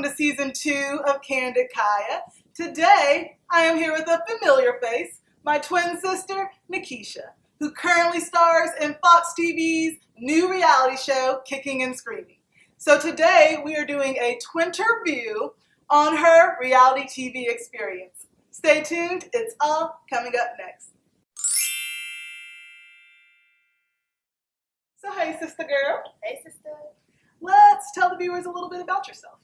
to season 2 of Candid Kaya. Today, I am here with a familiar face, my twin sister, Nakeisha, who currently stars in Fox TV's new reality show, Kicking and Screaming. So today, we are doing a twinter view on her reality TV experience. Stay tuned, it's all coming up next. So hey, sister girl. Hey, sister. Let's tell the viewers a little bit about yourself.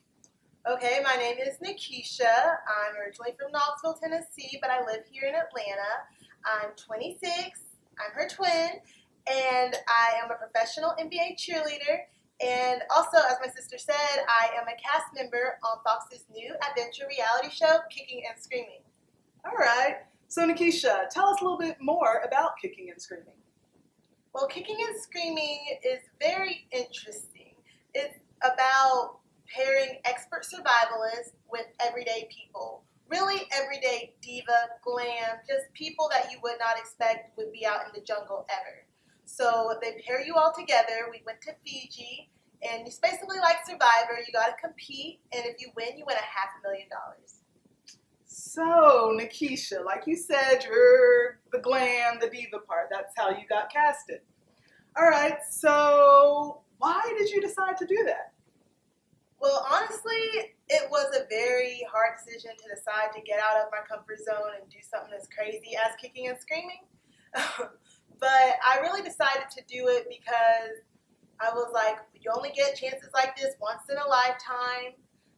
Okay, my name is Nakeisha. I'm originally from Knoxville, Tennessee, but I live here in Atlanta. I'm 26. I'm her twin, and I am a professional NBA cheerleader. And also, as my sister said, I am a cast member on Fox's new adventure reality show, Kicking and Screaming. All right. So Nakeisha, tell us a little bit more about Kicking and Screaming. Well, Kicking and Screaming is very interesting. It's about pairing expert survivalists with everyday people. Really everyday diva, glam, just people that you would not expect would be out in the jungle ever. So they pair you all together. We went to Fiji, and it's basically like Survivor. You got to compete, and if you win, you win $500,000. So, Nakeisha, like you said, you're the glam, the diva part. That's how you got casted. All right, so why did you decide to do that? Well, honestly, it was a very hard decision to decide to get out of my comfort zone and do something as crazy as Kicking and Screaming. But I really decided to do it because I was like, you only get chances like this once in a lifetime,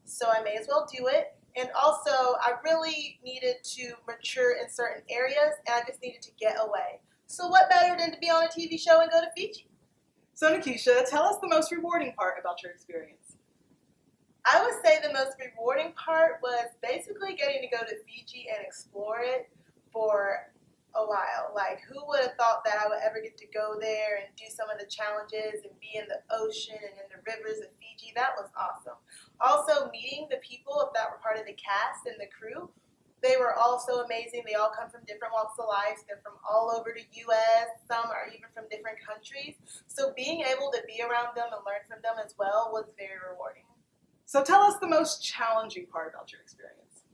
so I may as well do it. And also, I really needed to mature in certain areas, and I just needed to get away. So what better than to be on a TV show and go to Fiji? So, Nakeisha, tell us the most rewarding part about your experience. I would say the most rewarding part was basically getting to go to Fiji and explore it for a while. Like, who would have thought that I would ever get to go there and do some of the challenges and be in the ocean and in the rivers of Fiji? That was awesome. Also, meeting the people that were part of the cast and the crew, they were all so amazing. They all come from different walks of life. They're from all over the U.S. Some are even from different countries. So being able to be around them and learn from them as well was very rewarding. So tell us the most challenging part about your experience.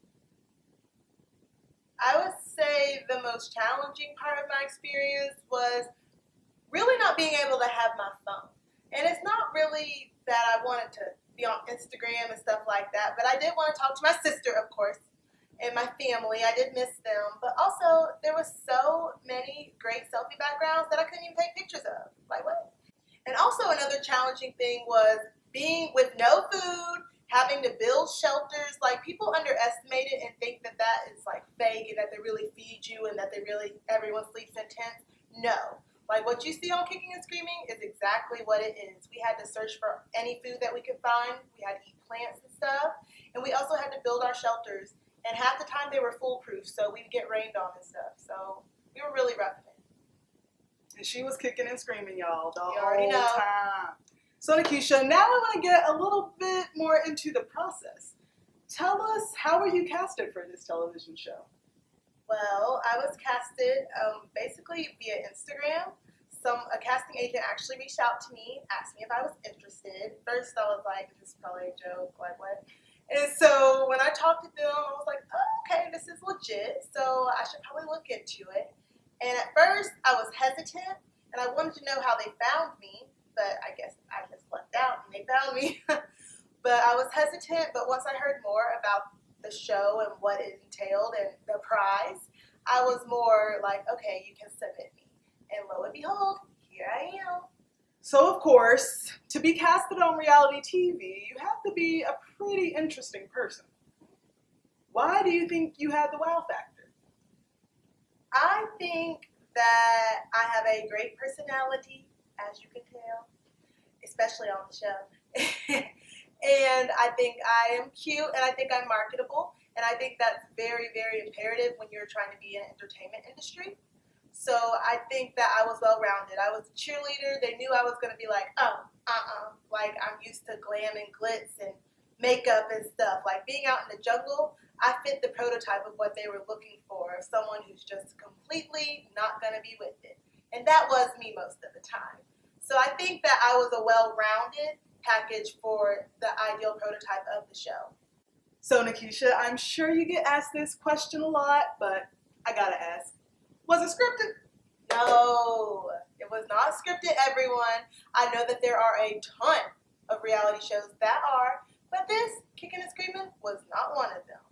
I would say the most challenging part of my experience was really not being able to have my phone. And it's not really that I wanted to be on Instagram and stuff like that, but I did want to talk to my sister, of course, and my family. I did miss them, but also there were so many great selfie backgrounds that I couldn't even take pictures of. Like, what? And also another challenging thing was being with no food, having to build shelters. Like, people underestimate it and think that that is like fake and that they really feed you and that everyone sleeps in tents. No. Like, what you see on Kicking and Screaming is exactly what it is. We had to search for any food that we could find. We had to eat plants and stuff. And we also had to build our shelters. And half the time they were foolproof, so we'd get rained on and stuff. So we were really roughing it. And she was kicking and screaming, y'all, the You already whole know. time. So, Nakeisha, now I want to get a little bit more into the process. Tell us, how were you casted for this television show? Well, I was casted basically via Instagram. A casting agent actually reached out to me, asked me if I was interested. First, I was like, this is probably a joke, like what? And so when I talked to them, I was like, oh, okay, this is legit, so I should probably look into it. And at first, I was hesitant, and I wanted to know how they found me, but I guess I just lucked out and they found me. But I was hesitant, but once I heard more about the show and what it entailed and the prize, I was more like, okay, you can submit me. And lo and behold, here I am. So, of course, to be casted on reality TV, you have to be a pretty interesting person. Why do you think you had the wow factor? I think that I have a great personality, as you can tell, especially on the show. And I think I am cute, and I think I'm marketable, and I think that's very, very imperative when you're trying to be in the entertainment industry. So I think that I was well-rounded. I was a cheerleader. They knew I was going to be like, like I'm used to glam and glitz and makeup and stuff. Like, being out in the jungle, I fit the prototype of what they were looking for, someone who's just completely not going to be with it. And that was me most of the time. So I think that I was a well-rounded package for the ideal prototype of the show. So Nakeisha, I'm sure you get asked this question a lot, but I gotta ask, was it scripted? No, it was not scripted, everyone. I know that there are a ton of reality shows that are, but this, Kicking and Screaming, was not one of them.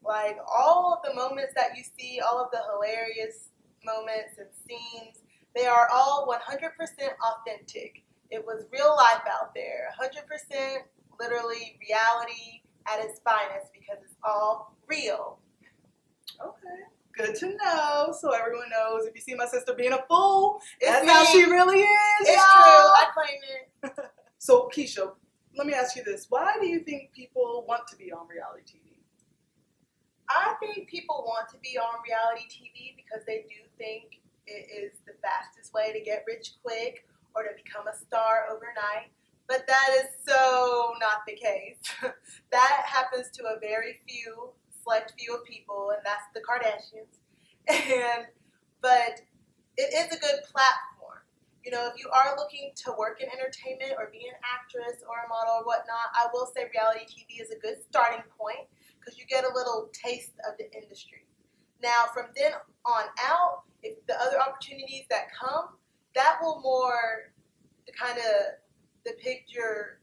Like, all of the moments that you see, all of the hilarious moments and scenes, they are all 100% authentic. It was real life out there, 100% literally reality at its finest because it's all real. Okay. Good to know. So everyone knows if you see my sister being a fool, that's me. how she really is. It's y'all. true. I claim it. So Keisha, let me ask you this. Why do you think people want to be on reality TV? I think people want to be on reality TV because they do think it is the fastest way to get rich quick or to become a star overnight. But that is so not the case. That happens to a very select few of people, and that's the Kardashians. But it is a good platform. You know, if you are looking to work in entertainment or be an actress or a model or whatnot, I will say reality TV is a good starting point because you get a little taste of the industry. Now, from then on out, if the other opportunities that come, that will more kind of depict your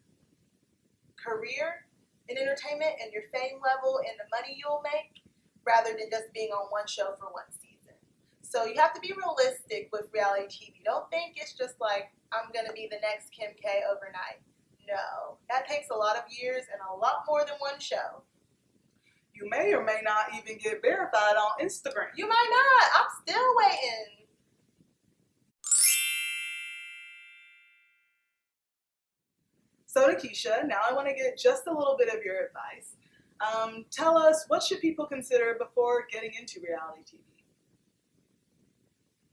career in entertainment and your fame level and the money you'll make rather than just being on one show for one season. So you have to be realistic with reality TV. Don't think it's just like, I'm going to be the next Kim K overnight. No, that takes a lot of years and a lot more than one show. You may or may not even get verified on Instagram. You might not. I'm still waiting. So Nakeisha, now I want to get just a little bit of your advice. Tell us, what should people consider before getting into reality TV?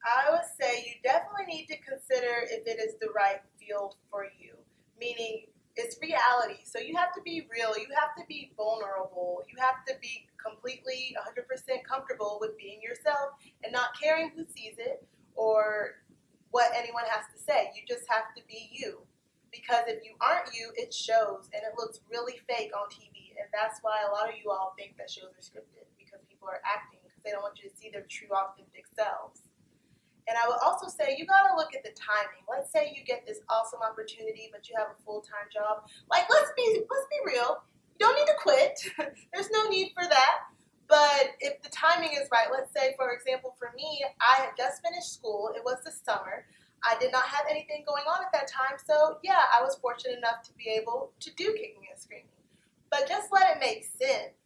I would say you definitely need to consider if it is the right field for you, meaning it's reality. So you have to be real. You have to be vulnerable. You have to be completely 100% comfortable with being yourself and not caring who sees it or what anyone has to say. You just have to be you. Because if you aren't you, it shows and it looks really fake on TV. And that's why a lot of you all think that shows are scripted because people are acting because they don't want you to see their true authentic selves. And I would also say you gotta look at the timing. Let's say you get this awesome opportunity, but you have a full-time job. Like, let's be real. You don't need to quit. There's no need for that. But if the timing is right, let's say, for example, for me, I had just finished school. It was the summer. I did not have anything going on at that time. So, yeah, I was fortunate enough to be able to do Kicking and Screaming. But just let it make sense.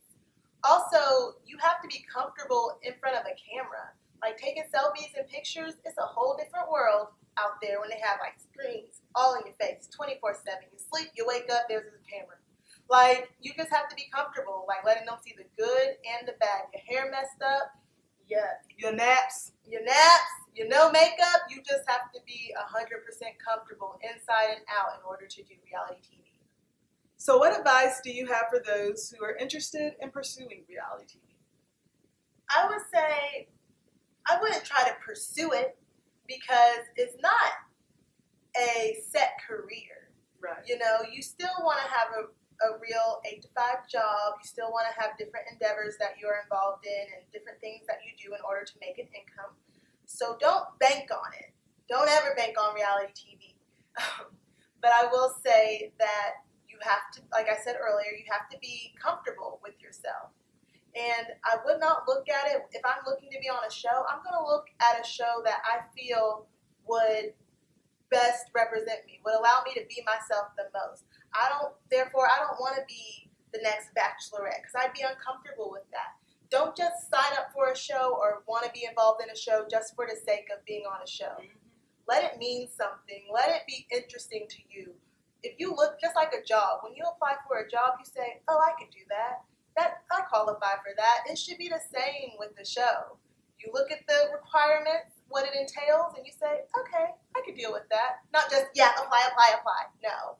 Also, you have to be comfortable in front of a camera. Like, taking selfies and pictures, it's a whole different world out there when they have, like, screens all in your face, 24/7. You sleep, you wake up, there's a camera. Like, you just have to be comfortable, like, letting them see the good and the bad. Your hair messed up, Your naps. your no makeup, you just have to be 100% comfortable inside and out in order to do reality TV. So what advice do you have for those who are interested in pursuing reality TV? I would say I wouldn't try to pursue it because it's not a set career. Right. You know, you still want to have a real 8-to-5 job. You still want to have different endeavors that you're involved in and different things that you do in order to make an income. So don't bank on it. Don't ever bank on reality TV. But I will say that you have to, like I said earlier, you have to be comfortable with yourself. And I would not look at it, if I'm looking to be on a show, I'm going to look at a show that I feel would best represent me, would allow me to be myself the most. Therefore, I don't want to be the next Bachelorette because I'd be uncomfortable with that. Don't just sign up for a show or want to be involved in a show just for the sake of being on a show. Let it mean something. Let it be interesting to you. If you look just like a job, when you apply for a job, you say, oh, I could do that. I qualify for that. It should be the same with the show. You look at the requirements, what it entails, and you say, okay, I could deal with that. Not just, yeah, apply. No.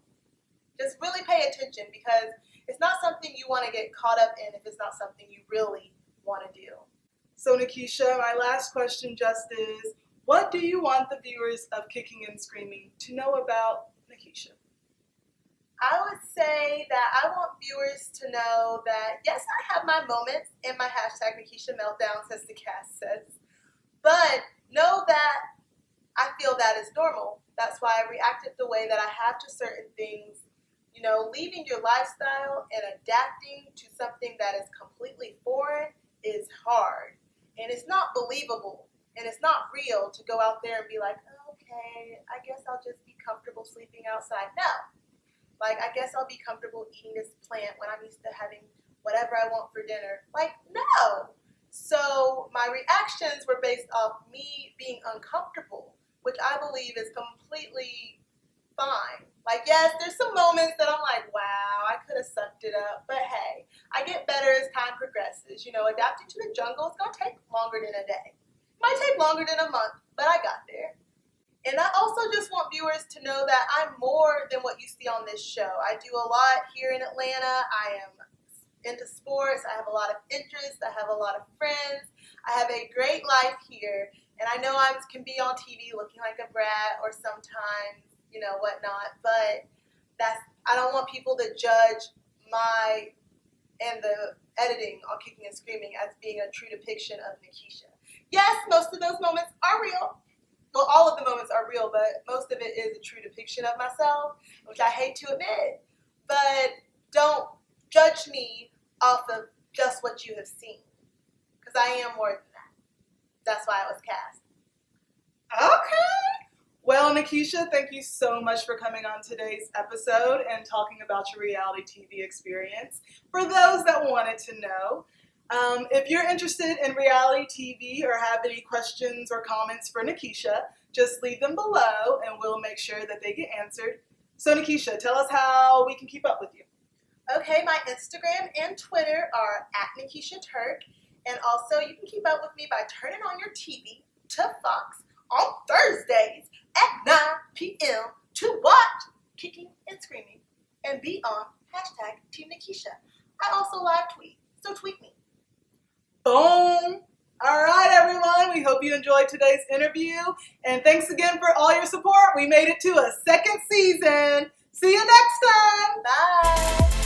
Just really pay attention because it's not something you want to get caught up in if it's not something you really want to do. So Nakeisha, my last question just is, what do you want the viewers of Kicking and Screaming to know about Nakeisha? I would say that I want viewers to know that, yes, I have my moments in my hashtag Nakeisha meltdowns, as the cast says, but know that I feel that is normal. That's why I reacted the way that I have to certain things. You know, leaving your lifestyle and adapting to something that is completely foreign is hard. And it's not believable. And it's not real to go out there and be like, oh, okay, I guess I'll just be comfortable sleeping outside. No. Like, I guess I'll be comfortable eating this plant when I'm used to having whatever I want for dinner. Like, no. So my reactions were based off me being uncomfortable, which I believe is completely fine. Like, yes, there's some moments that I'm like, wow, I could have sucked it up. But hey, I get better as time progresses. You know, adapting to the jungle is going to take longer than a day. It might take longer than a month, but I got there. And I also just want viewers to know that I'm more than what you see on this show. I do a lot here in Atlanta. I am into sports. I have a lot of interests. I have a lot of friends. I have a great life here. And I know I can be on TV looking like a brat or sometimes, you know, whatnot. But I don't want people to judge my and the editing on Kicking and Screaming as being a true depiction of Nakeisha. Yes, most of those moments are real. Well, all of the moments are real, but most of it is a true depiction of myself, which I hate to admit. But don't judge me off of just what you have seen, because I am more than that. That's why I was cast. Okay. Well, Nakeisha, thank you so much for coming on today's episode and talking about your reality TV experience. For those that wanted to know, if you're interested in reality TV or have any questions or comments for Nakeisha, just leave them below and we'll make sure that they get answered. So Nakeisha, tell us how we can keep up with you. Okay, my Instagram and Twitter are @NakeishaTurk. And also you can keep up with me by turning on your TV to Fox on Thursdays at 9 p.m. to watch Kicking and Screaming and be on #TeamNakeisha. I also live tweet, so tweet me. Boom! All right, everyone. We hope you enjoyed today's interview. And thanks again for all your support. We made it to a second season. See you next time. Bye.